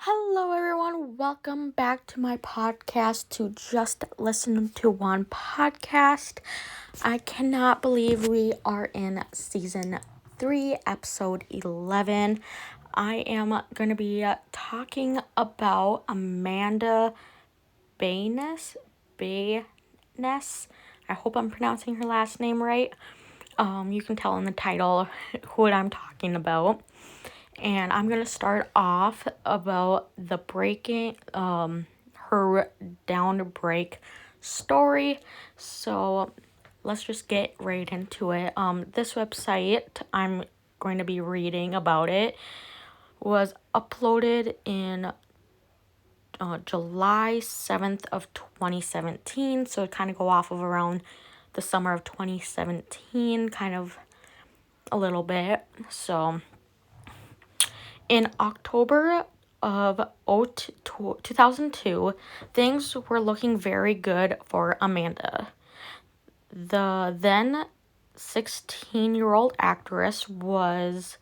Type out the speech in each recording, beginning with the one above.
Hello, everyone. Welcome back to my podcast, to Just Listen to One podcast. I cannot believe we are in season 3, episode 11. I am going to be talking about Amanda Bynes. I hope I'm pronouncing her last name right. You can tell in the title who I'm talking about. And I'm going to start off about the her down to break story. So let's just get right into it. This website I'm going to be reading about it was uploaded in July 7th of 2017. So it kind of go off of around the summer of 2017, kind of a little bit. So in October of 2002, things were looking very good for Amanda. The then 16-year-old actress was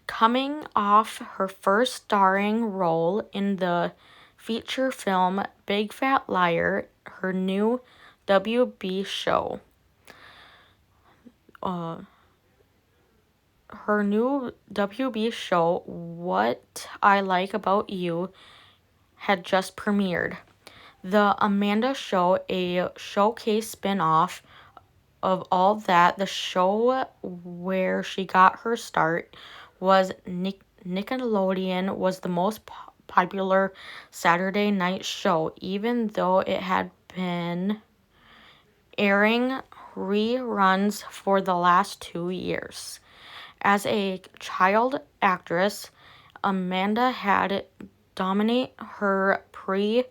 coming off her first starring role in the feature film Big Fat Liar, her new WB show. Her new WB show, What I Like About You, had just premiered. The Amanda Show, a showcase spin-off of all that, the show where she got her start, was Nickelodeon was the most popular Saturday night show, even though it had been airing reruns for the last 2 years. As a child actress, Amanda had dominate her preteen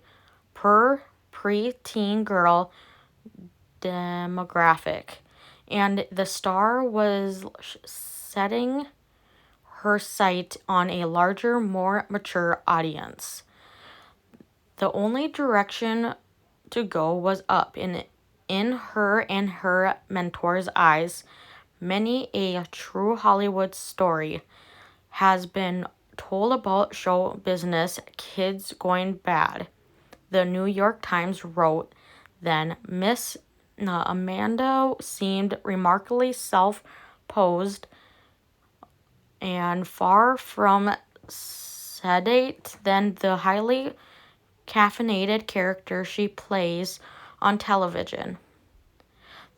girl demographic, and the star was setting her sight on a larger, more mature audience. The only direction to go was up in her and her mentor's eyes. Many a true Hollywood story has been told about show business kids going bad. The New York Times wrote then, Miss Amanda seemed remarkably self-posed and far from sedate than the highly caffeinated character she plays on television.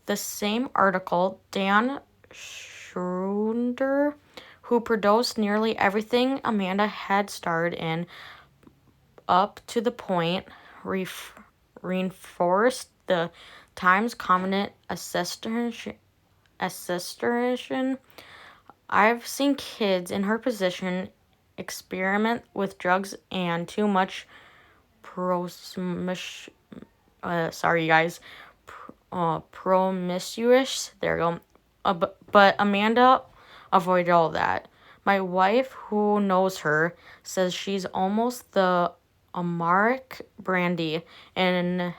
The same article, Dan Schroeder, who produced nearly everything Amanda had starred in up to the point, reinforced the Times' comment assertion. I've seen kids in her position experiment with drugs and too much promiscuous. There you go. But Amanda avoided all that. My wife, who knows her, says she's almost the Amaric Brandy, and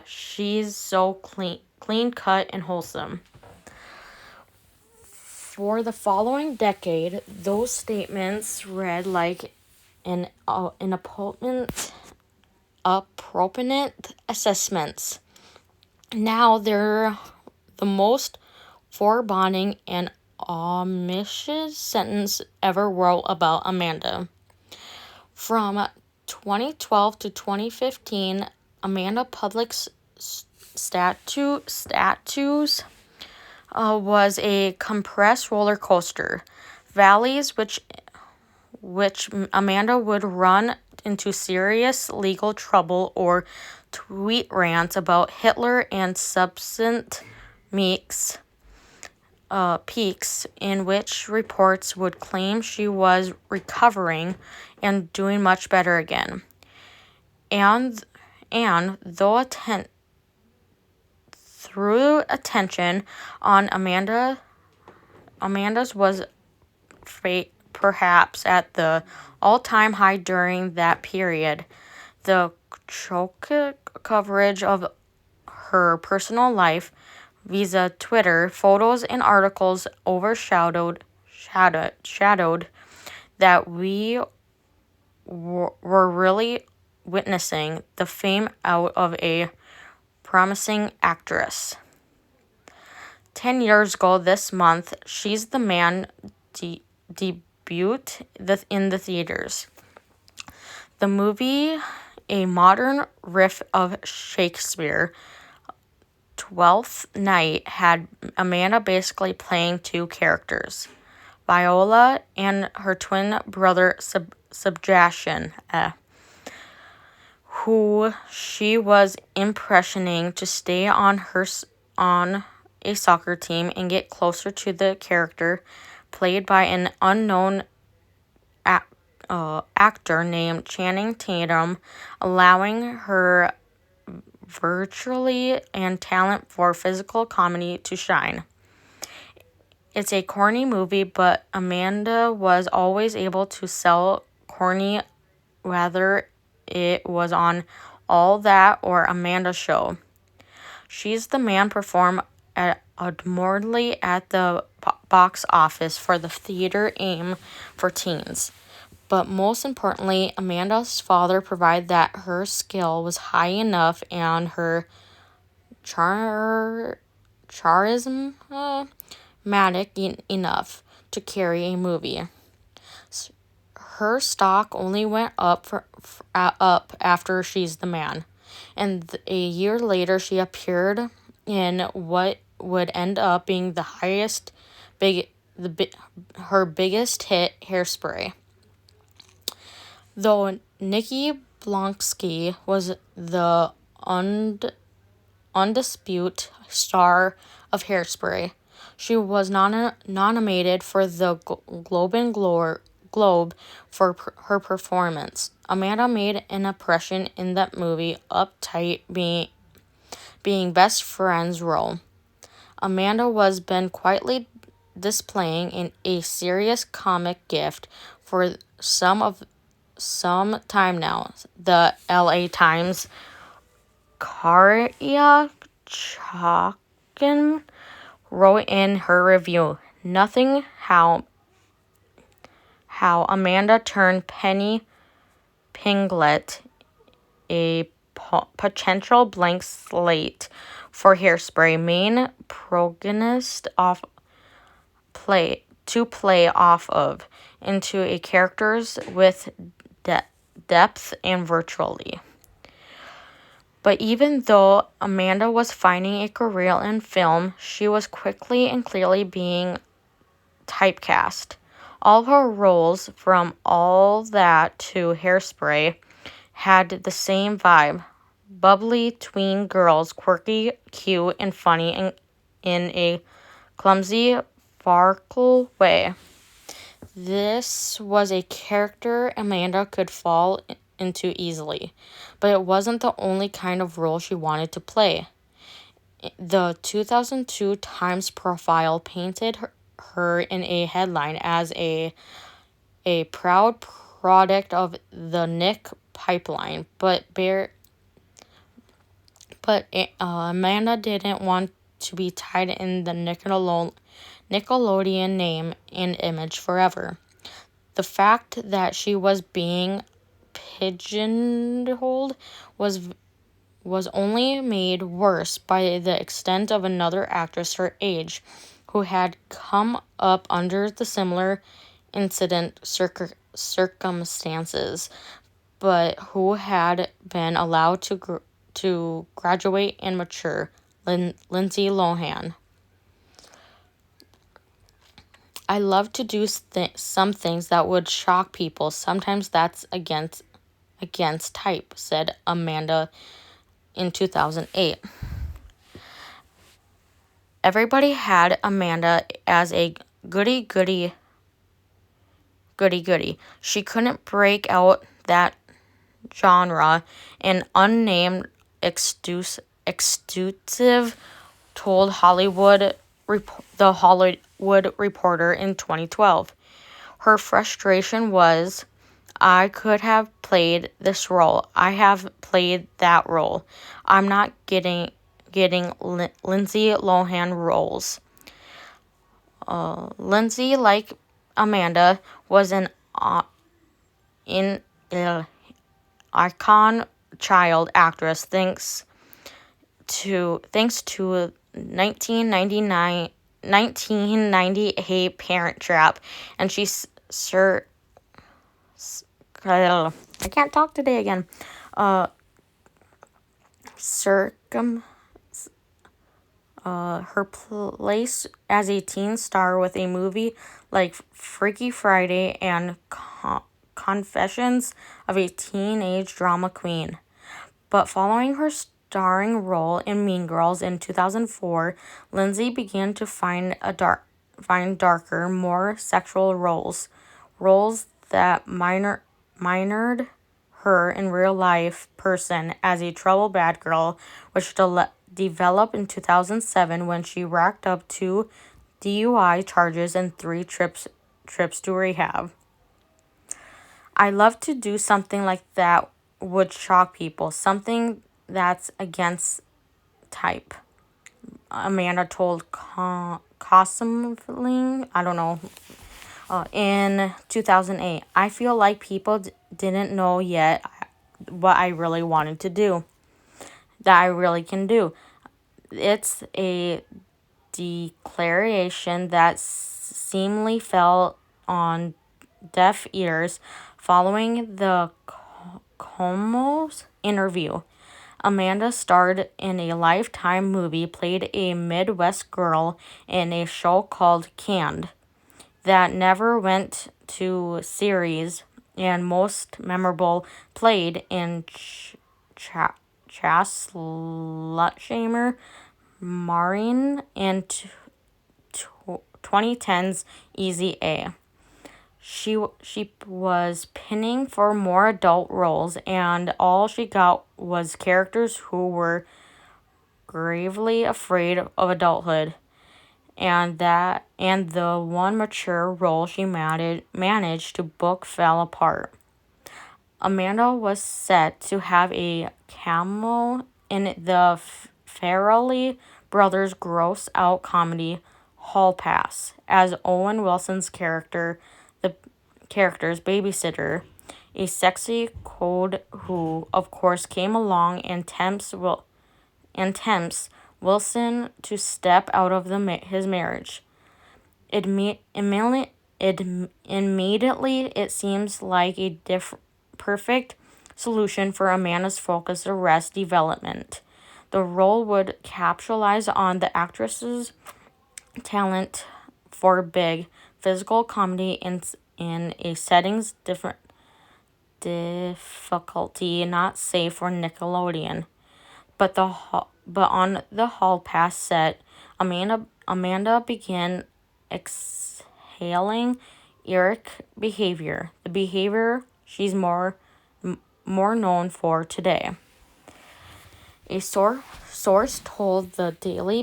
she's so clean cut and wholesome. For the following decade, those statements read like an appropriate assessments. Now they're the most foreboding and ominous sentence ever wrote about Amanda. From 2012 to 2015, Amanda Public's status was a compressed roller coaster. Valleys which Amanda would run into serious legal trouble or tweet rants about Hitler and subsequent peaks in which reports would claim she was recovering and doing much better again. And though through attention on Amanda's was perhaps at the all-time high during that period, the choke coverage of her personal life via Twitter, photos, and articles overshadowed shadowed that we were really witnessing the fame out of a promising actress. 10 years ago this month, She's the Man debuted in the theaters. The movie, a modern riff of Shakespeare, Twelfth Night, had Amanda basically playing two characters, Viola and her twin brother Sebastian, who she was impressioning to stay on a soccer team and get closer to the character played by an unknown actor named Channing Tatum, allowing her virtually and talent for physical comedy to shine. It's a corny movie, but Amanda was always able to sell corny, whether it was on All That or Amanda's show. She's the Man performed admirably at the box office for the theater aim for teens. But most importantly, Amanda's father provided that her skill was high enough and her charismatic enough to carry a movie. Her stock only went up after She's the Man, and a year later she appeared in what would end up being her biggest hit, Hairspray. Though Nikki Blonsky was the undisputed star of Hairspray, she was nominated for the Globe for her performance. Amanda made an impression in that movie, uptight, being best friend's role. Amanda was been quietly displaying a serious comic gift for some time now. The LA Times Karia Chalkin wrote in her review, "Nothing how Amanda turned Penny Pinglet, a potential blank slate for Hairspray main protagonist play off of, into a characters with depth and virtually." But even though Amanda was finding a career in film, she was quickly and clearly being typecast. All her roles, from All That to Hairspray, had the same vibe. Bubbly tween girls, quirky, cute, and funny in a clumsy, farcical way. This was a character Amanda could fall into easily, but it wasn't the only kind of role she wanted to play. The 2002 Times profile painted her in a headline as a proud product of the Nick pipeline, but Amanda didn't want to be tied in the Nickelodeon name and image forever. The fact that she was being pigeonholed was only made worse by the extent of another actress her age who had come up under the similar circumstances, but who had been allowed to graduate and mature, Lindsay Lohan. "I love to do some things that would shock people. Sometimes that's against type," said Amanda in 2008. Everybody had Amanda as a goody-goody. She couldn't break out that genre. An unnamed exclusive told the Hollywood Reporter in 2012. Her frustration was, "I could have played this role. I have played that role. I'm not getting Lindsay Lohan roles." Lindsay, like Amanda was an in icon child actress thanks to 1998 Parent Trap, and I can't talk today again. Circum her place as a teen star with a movie like Freaky Friday and Confessions of a Teenage Drama Queen. But following her starring role in Mean Girls in 2004, Lindsay began to find darker, more sexual roles that minored her in real life person as a troubled bad girl, which developed in 2007 when she racked up 2 DUI charges and 3 trips to rehab. I love to do something like that would shock people, something that's against type. Amanda told Cosmling, I don't know, in 2008. I feel like people didn't know yet what I really wanted to do, that I really can do. It's a declaration that seemingly fell on deaf ears following the Como's interview. Amanda starred in a Lifetime movie, played a Midwest girl in a show called Canned that never went to series, and most memorable, played in Chas Slutshamer Maureen in 2010's Easy A. She was pinning for more adult roles, and all she got was characters who were gravely afraid of adulthood. And the one mature role she managed to book fell apart. Amanda was set to have a cameo in the Farrelly Brothers gross-out comedy Hall Pass as Owen Wilson's the character's babysitter, a sexy code who, of course, came along and tempts Wilson to step out of his marriage. Immediately, it seems like a perfect solution for Amanda's focused arrest development. The role would capitalize on the actress's talent for big physical comedy in a settings difficulty not safe for Nickelodeon. But on the Hall Pass set, Amanda began exhaling Eric behavior, the behavior she's more known for today. A source told the Daily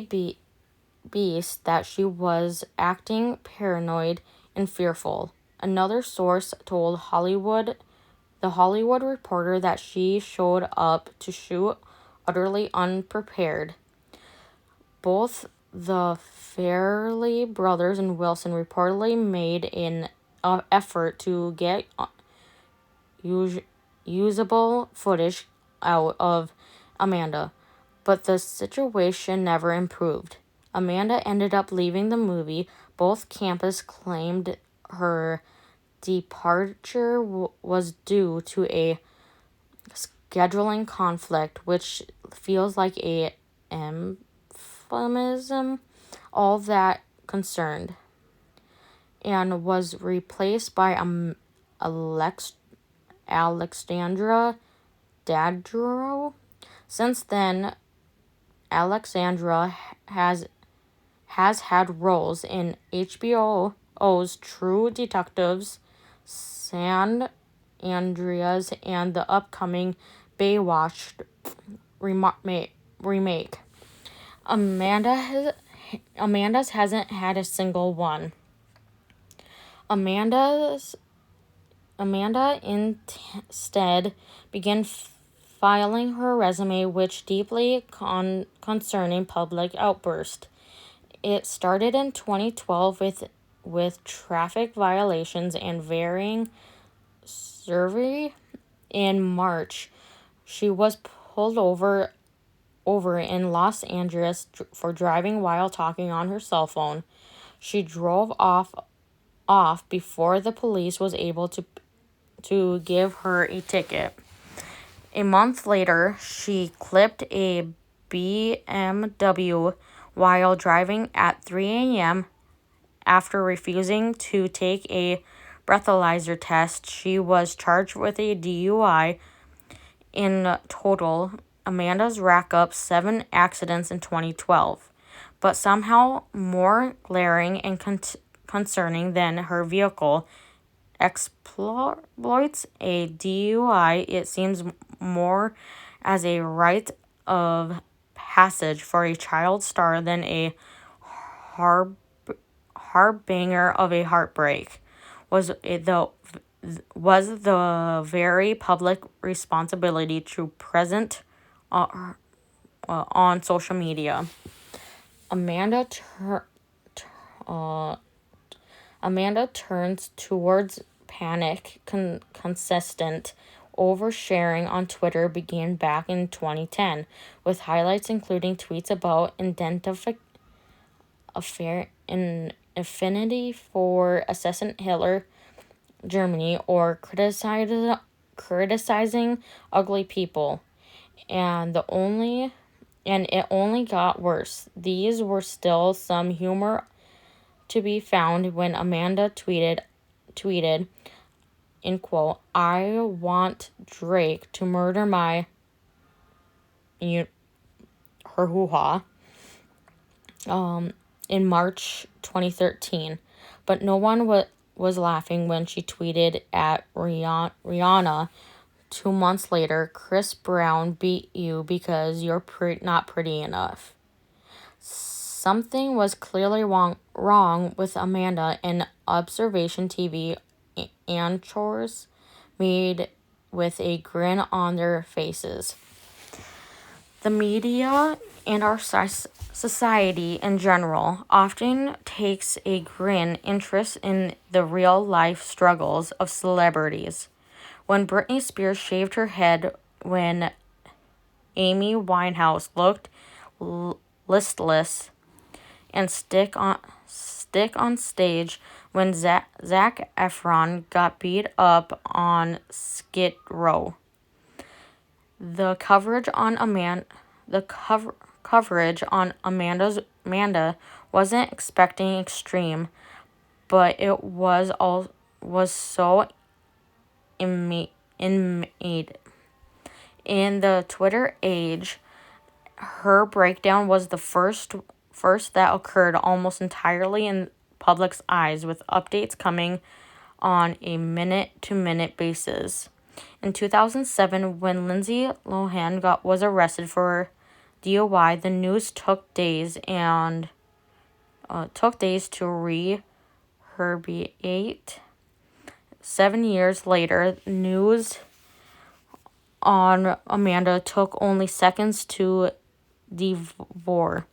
Beast that she was acting paranoid and fearful. Another source told the Hollywood Reporter that she showed up to shoot utterly unprepared. Both the Farrelly brothers and Wilson reportedly made an effort to get usable footage out of Amanda, but the situation never improved. Amanda ended up leaving the movie. Both campuses claimed her departure was due to a scheduling conflict, which feels like a euphemism, all that concerned, and was replaced by Alexandra Daddario. Since then, Alexandra has had roles in HBO's True Detectives, San Andreas, and the upcoming Baywatch remake. Amanda's hasn't had a single one. Amanda instead began filing her resume, which deeply concerning public outburst. It started in 2012 with traffic violations and varying severity. In March, she was pulled over in Los Angeles for driving while talking on her cell phone. She drove off before the police was able to give her a ticket. A month later, she clipped a BMW while driving at 3 a.m. After refusing to take a breathalyzer test. She was charged with a DUI. In total, Amanda's racked up 7 accidents in 2012. But somehow more glaring and concerning than her vehicle exploits a DUI, it seems more as a rite of passage for a child star than a harbinger of a heartbreak. Was the very public responsibility to present on social media. Amanda turns towards panic. Consistent oversharing on Twitter began back in 2010, with highlights including tweets about affinity for assassin Hitler, Germany, or criticizing ugly people. And it only got worse. These were still some humor to be found when Amanda tweeted in quote, "I want Drake to murder my," her hoo-ha, in March 2013. But no one was laughing when she tweeted at Rihanna 2 months later, "Chris Brown beat you because you're not pretty enough." Something was clearly wrong with Amanda, and Observation TV anchors made with a grin on their faces. The media and our society in general often takes a grim interest in the real-life struggles of celebrities. When Britney Spears shaved her head, when Amy Winehouse looked listless and stick on stage, when Zac Efron got beat up on Skid Row. The coverage on Amanda wasn't expecting extreme, but it was so made. In the Twitter age, her breakdown was the first that occurred almost entirely in public's eyes, with updates coming on a minute-to-minute basis. In 2007, when Lindsay Lohan was arrested for DUI, the news took days to reverberate. 7 years later, news on Amanda took only seconds to devour.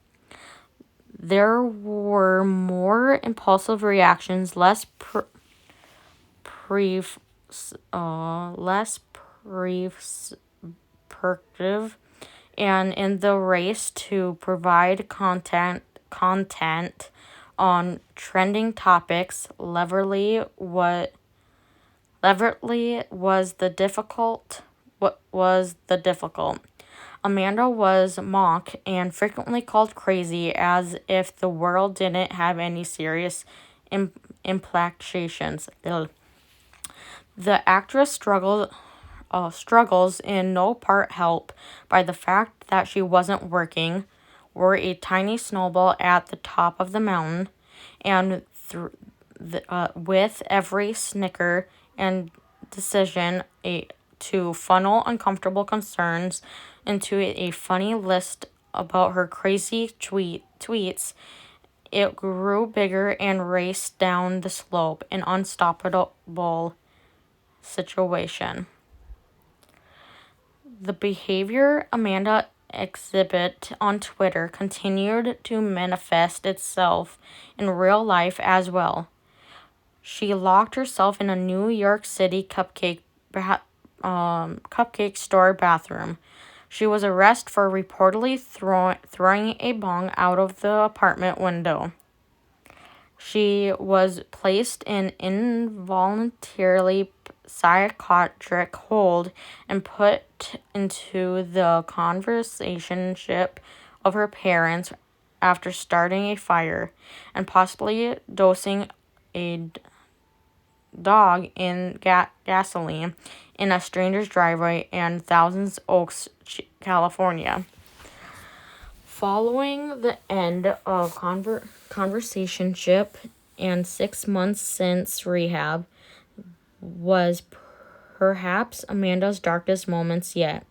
There were more impulsive reactions, less prescriptive, and in the race to provide content on trending topics, Leverly was the difficult. Amanda was mocked and frequently called crazy, as if the world didn't have any serious implications. The actress struggles in no part helped by the fact that she wasn't working, were a tiny snowball at the top of the mountain, and with every snicker and decision to funnel uncomfortable concerns into a funny list about her crazy tweets, it grew bigger and raced down the slope, an unstoppable situation. The behavior Amanda exhibit on Twitter continued to manifest itself in real life as well. She locked herself in a New York City cupcake store bathroom. She was arrested for reportedly throwing a bong out of the apartment window. She was placed in involuntarily psychiatric hold and put into the conservatorship of her parents after starting a fire and possibly dosing a dog in gasoline in a stranger's driveway in Thousand Oaks, California. Following the end of conversationship and 6 months since rehab was perhaps Amanda's darkest moments yet.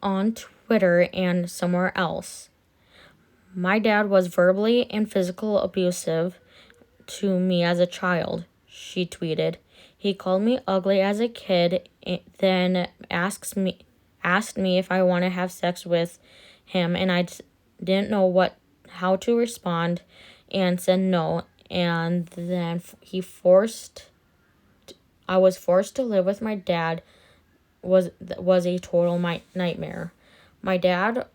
On Twitter and somewhere else, my dad was verbally and physically abusive to me as a child, she tweeted. He called me ugly as a kid, then asked me if I want to have sex with him, and I didn't know how to respond and said no, and then I was forced to live with my dad was a total nightmare. My dad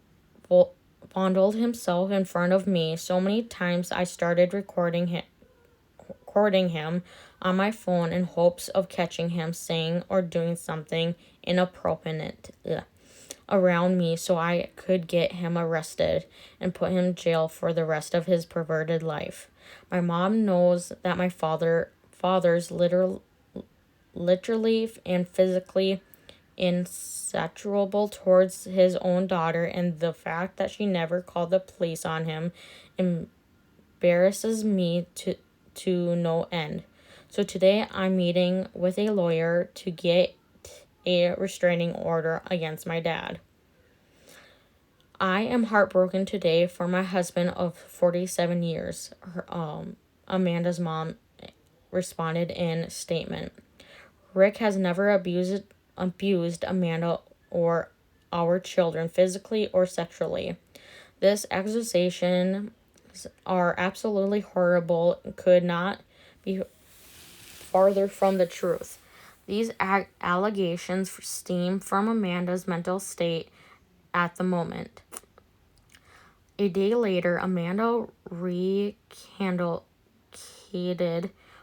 fondled himself in front of me so many times I started recording him on my phone in hopes of catching him saying or doing something inappropriate around me so I could get him arrested and put him in jail for the rest of his perverted life. My mom knows that my father's literally and physically insatiable towards his own daughter, and the fact that she never called the police on him embarrasses me to no end. So today I'm meeting with a lawyer to get a restraining order against my dad. I am heartbroken today for my husband of 47 years, Amanda's mom responded in a statement. Rick has never abused Amanda or our children physically or sexually. This accusations are absolutely horrible and could not be farther from the truth. These allegations stem from Amanda's mental state at the moment. A day later, Amanda recanted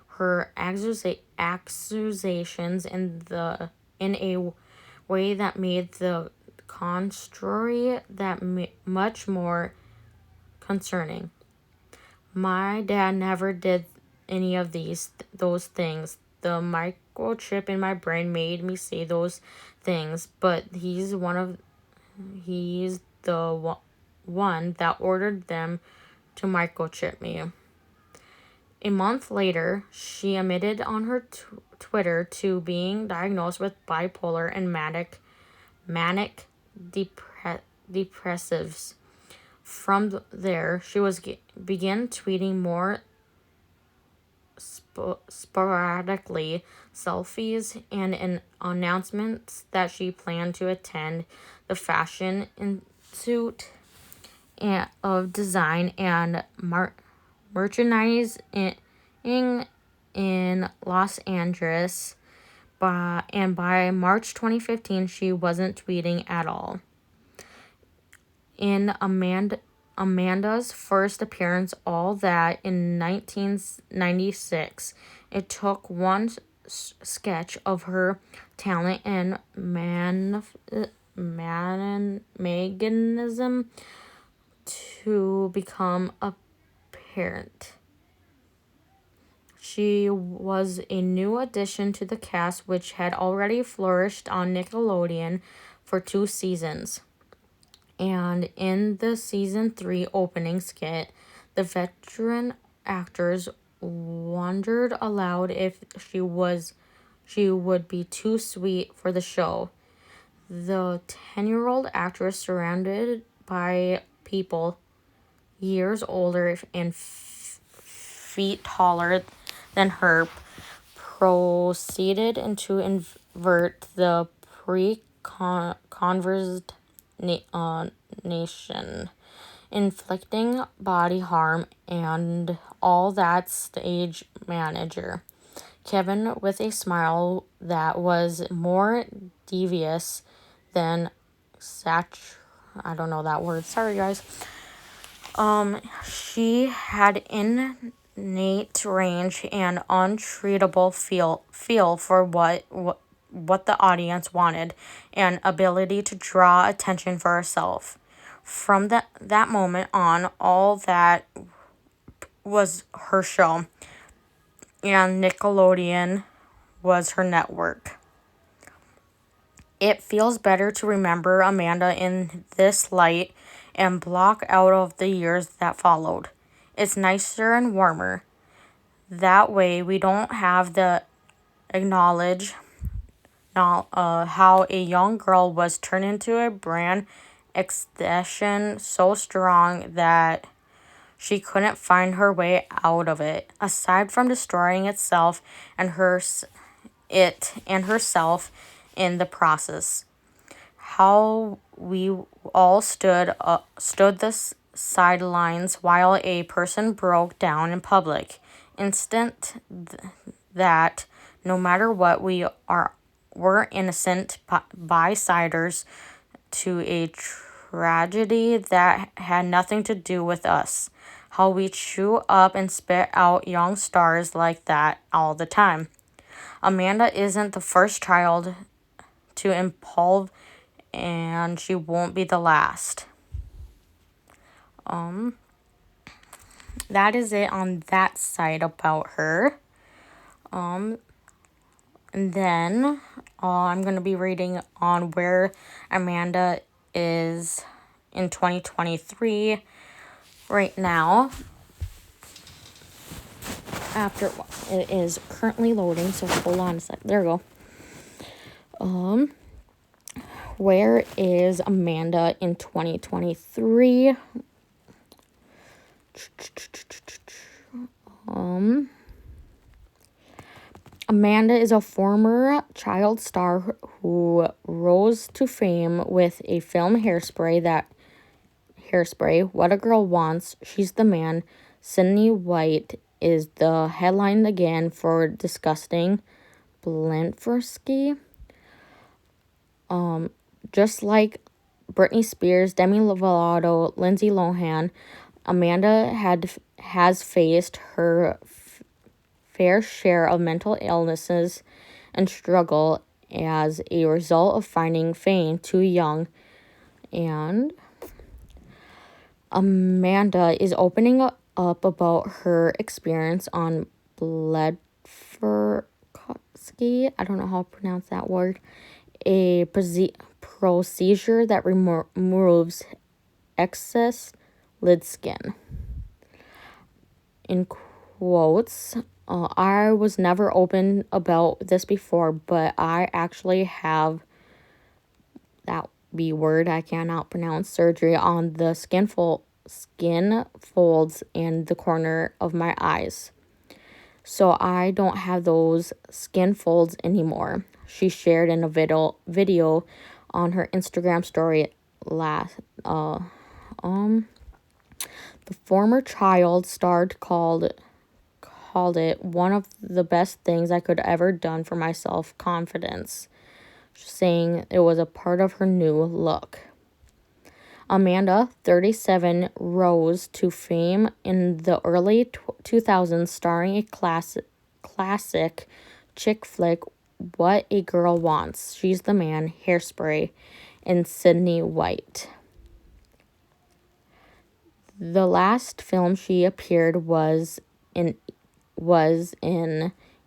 her accusations in a way that made the contrary that much more concerning. My dad never did any of those things. The microchip in my brain made me say those things, but he's the one that ordered them to microchip me. A month later, she admitted on her Twitter to being diagnosed with bipolar and manic depressives. From there, she began tweeting more sporadically selfies and announcements that she planned to attend the Fashion Institute of Design and Merchandising in Los Angeles. And by March 2015, she wasn't tweeting at all. In Amanda's first appearance, All That, in 1996, it took one sketch of her talent and mechanism to become apparent. She was a new addition to the cast, which had already flourished on Nickelodeon for 2 seasons. And in the season 3 opening skit, the veteran actors wondered aloud if she would be too sweet for the show. The 10-year-old actress, surrounded by people years older and feet taller than her, proceeded to invert the pre-conversation inflicting body harm, and all that stage manager. Kevin, with a smile that was more devious than I don't know that word. Sorry, guys. She had innate range and untreatable feel for what the audience wanted, and ability to draw attention for herself. From that moment on, all that was her show, and Nickelodeon was her network. It feels better to remember Amanda in this light and block out of the years that followed. It's nicer and warmer. That way we don't have to acknowledge how a young girl was turned into a brand extension so strong that she couldn't find her way out of it, aside from destroying itself and herself in the process. How we all stood the sidelines while a person broke down in public. That no matter what, we're innocent bystanders to a tragedy that had nothing to do with us. How we chew up and spit out young stars like that all the time. Amanda isn't the first child to improv, and she won't be the last. That is it on that side about her. And then I'm going to be reading on where Amanda is in 2023 right now. After it is currently loading, so hold on a sec. There we go. Where is Amanda in 2023? Amanda is a former child star who rose to fame with a film Hairspray, What a Girl Wants, She's the Man. Sydney White is the headline again for Disgusting Blentfersky. Just like Britney Spears, Demi Lovato, Lindsay Lohan, Amanda has faced her fair share of mental illnesses and struggle as a result of finding fame too young. And Amanda is opening up about her experience on Bledfersky. I don't know how to pronounce that word. A procedure that removes excess lid skin. In quotes, I was never open about this before, but I actually have that B word I cannot pronounce surgery on the skin folds in the corner of my eyes. So I don't have those skin folds anymore. She shared in a video on her Instagram story the former child star called it one of the best things I could ever done for my self-confidence, saying it was a part of her new look. Amanda, 37, rose to fame in the early 2000s starring a classic chick flick, What a Girl Wants, She's the Man, Hairspray, and Sydney White. The last film she appeared was in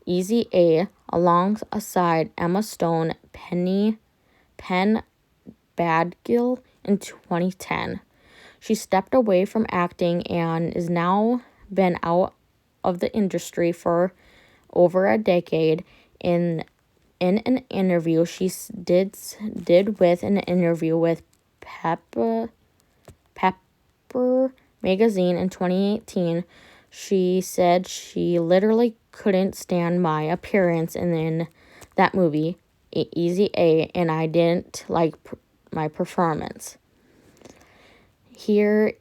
Easy A alongside Emma Stone, Penn Badgill in 2010. She stepped away from acting and is now been out of the industry for over a decade. In an interview she did with an interview with Pepper magazine in 2018, she said she literally couldn't stand my appearance in that movie, Easy A, and I didn't like my performance. Here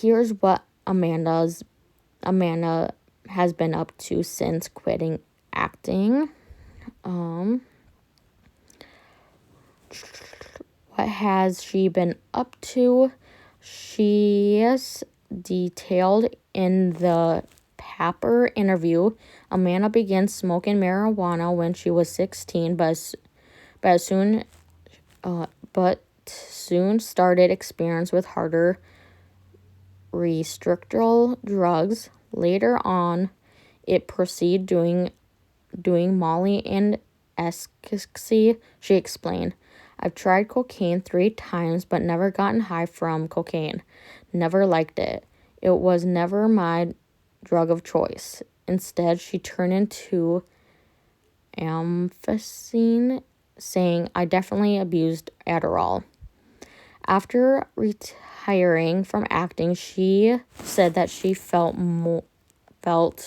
Here's what Amanda has been up to since quitting acting. What has she been up to? She is detailed in the Papper interview. Amanda began smoking marijuana when she was 16, but soon started experience with harder restrictional drugs. Later on, it proceeded doing Molly and ecstasy. She explained, "I've tried cocaine 3 times, but never gotten high from cocaine. Never liked it. It was never my drug of choice." Instead, she turned into amphetamine, saying, "I definitely abused Adderall." After retiring from acting, she said that she felt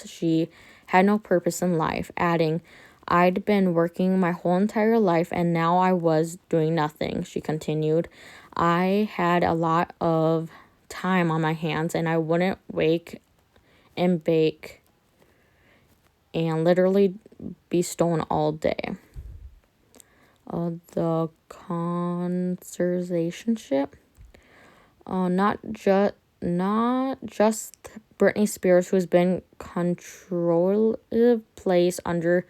she had no purpose in life, adding, "I'd been working my whole entire life and now I was doing nothing." She continued, "I had a lot of time on my hands and I wouldn't wake and bake and literally be stoned all day." The conservationship. Not just Britney Spears, who's been controlled, placed under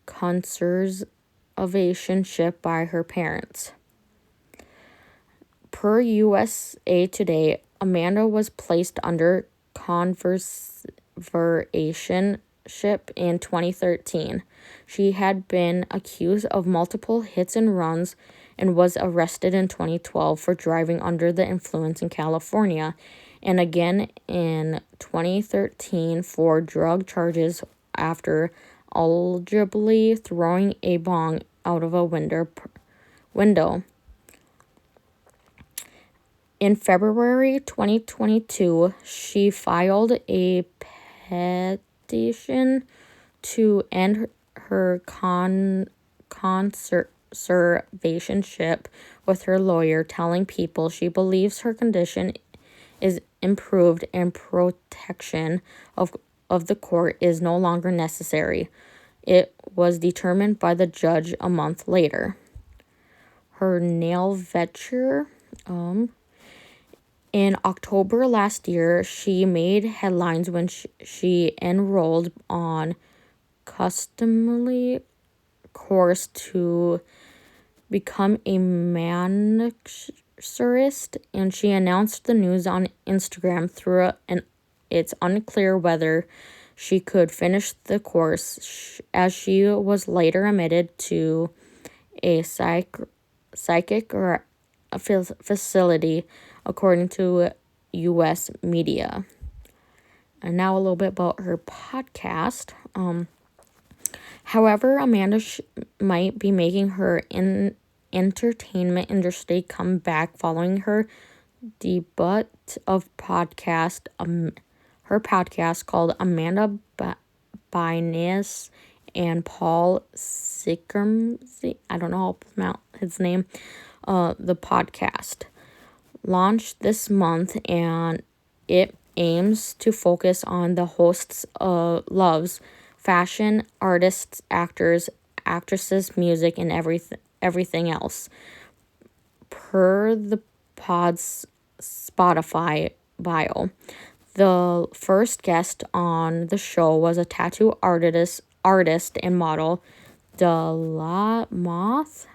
conservationship by her parents. Per USA Today, Amanda was placed under conservationship in 2013. She had been accused of multiple hits and runs and was arrested in 2012 for driving under the influence in California, and again in 2013 for drug charges after allegedly throwing a bong out of a window. In February 2022, she filed a petition to end her conservationship with her lawyer, telling people she believes her condition is improved and protection of the court is no longer necessary. It was determined by the judge a month later. Her nail venture. In October last year, she made headlines when she enrolled on customary course to become a manicurist, and she announced the news on Instagram it's unclear whether she could finish the course, as she was later admitted to a psychic or a facility, according to U.S. media. And now a little bit about her podcast. However, Amanda might be making her entertainment industry come back following her debut of podcast. Her podcast called Amanda Bynes and Paul Sikermzy, I don't know how to pronounce his name, the podcast launched this month, and it aims to focus on the hosts' loves, fashion, artists, actors, actresses, music, and everything else. Per the pod's Spotify bio, the first guest on the show was a tattoo artist and model, Dela Moth.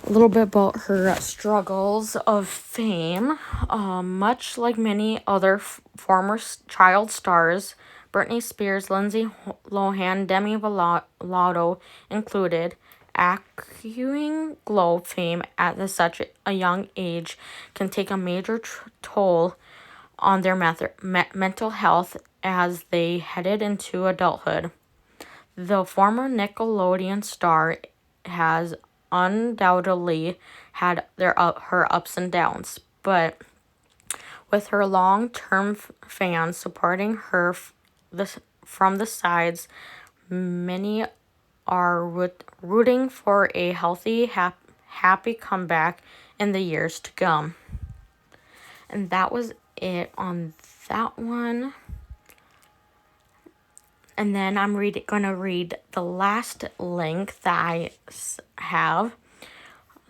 A little bit about her struggles of fame. Much like many other former child stars, Britney Spears, Lindsay Lohan, Demi Lovato included, acquiring globe fame at such a young age can take a major toll on their mental health as they headed into adulthood. The former Nickelodeon star has undoubtedly had her ups and downs, but with her long-term fans supporting her from the sides, many are rooting for a healthy, happy comeback in the years to come. And that was it on that one. And then I'm going to read the last link that I have.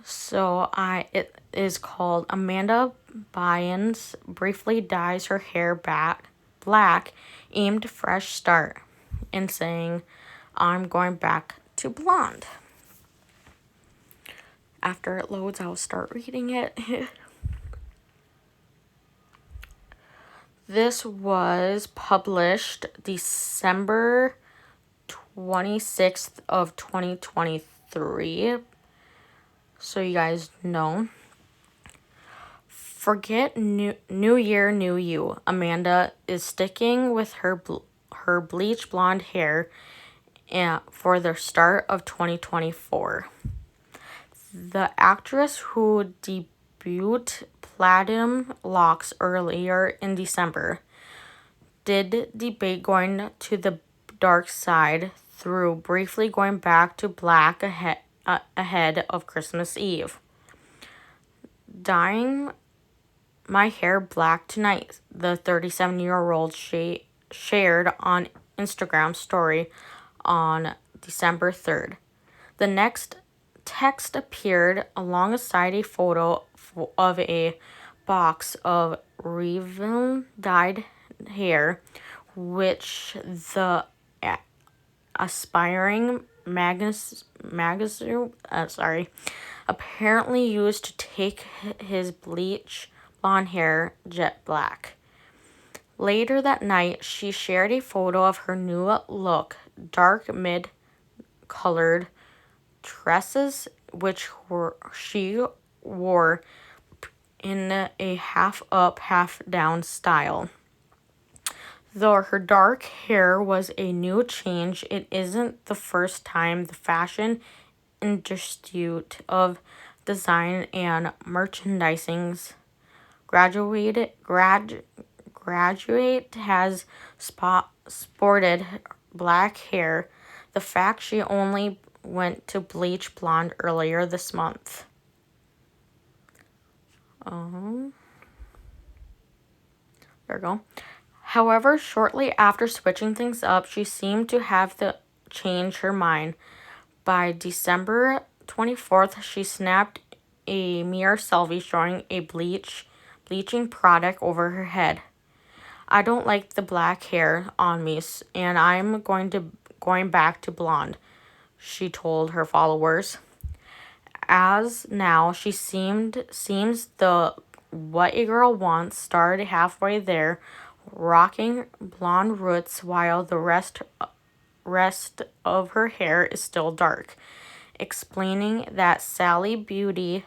So it is called Amanda Bynes briefly dyes her hair black, aimed fresh start, and saying, I'm going back to blonde. After it loads, I'll start reading it. This was published December 26th of 2023. So you guys know. Forget new year, new you. Amanda is sticking with her bleach blonde hair for the start of 2024. The actress who debuted platinum locks earlier in December did debate going to the dark side through briefly going back to black ahead of Christmas Eve. Dyeing my hair black tonight, the 37-year-old shared on Instagram story on December 3rd. The next text appeared alongside a photo of a box of Revlon dyed hair, which the aspiring magazine apparently used to take his bleach blonde hair jet black. Later that night, she shared a photo of her new look, dark mid-colored tresses, which she wore in a half-up, half-down style. Though her dark hair was a new change, it isn't the first time the fashion industry of design and merchandising's graduate has sported black hair. The fact she only went to bleach blonde earlier this month. There we go. However, shortly after switching things up, she seemed to have change her mind. By December 24th, she snapped a mirror selfie showing a bleaching product over her head. I don't like the black hair on me, and I'm going back to blonde, she told her followers. As now, she seems the what a girl wants started halfway there, rocking blonde roots while the rest of her hair is still dark, explaining that Sally Beauty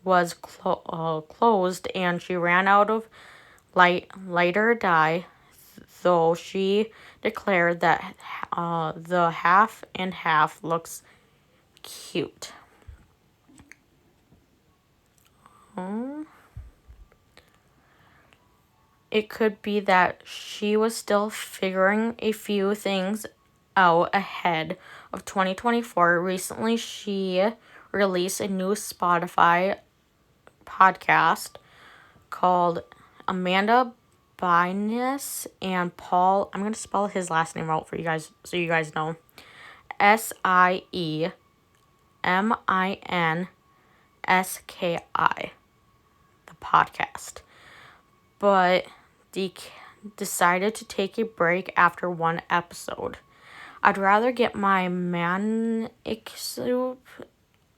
was closed and she ran out of lighter dye, though she declared that the half and half looks cute. It could be that she was still figuring a few things out ahead of 2024. Recently, she released a new Spotify podcast called Amanda Bynes and Paul. I'm going to spell his last name out for you guys so you guys know. SIEMINSKI. The podcast. But decided to take a break after one episode. I'd rather get my manic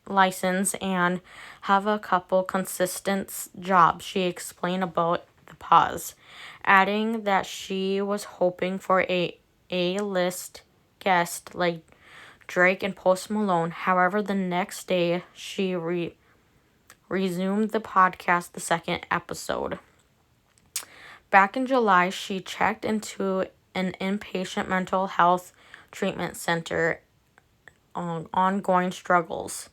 license and have a couple consistent jobs, she explained about the pause, adding that she was hoping for a A-list guest like Drake and Post Malone. However, the next day she resumed the podcast, the second episode. Back in July, she checked into an inpatient mental health treatment center on ongoing struggles.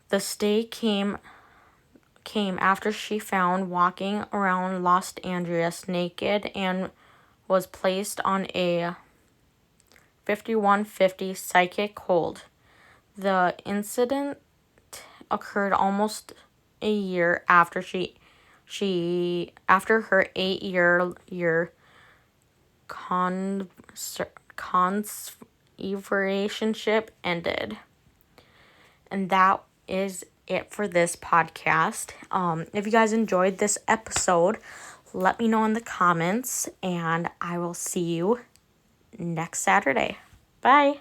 The stay came after she found walking around Los Angeles naked and was placed on a 5150 psychic hold. The incident occurred almost a year after she After her 8-year conservationship ended. And that is it for this podcast. If you guys enjoyed this episode, let me know in the comments, and I will see you next Saturday. Bye.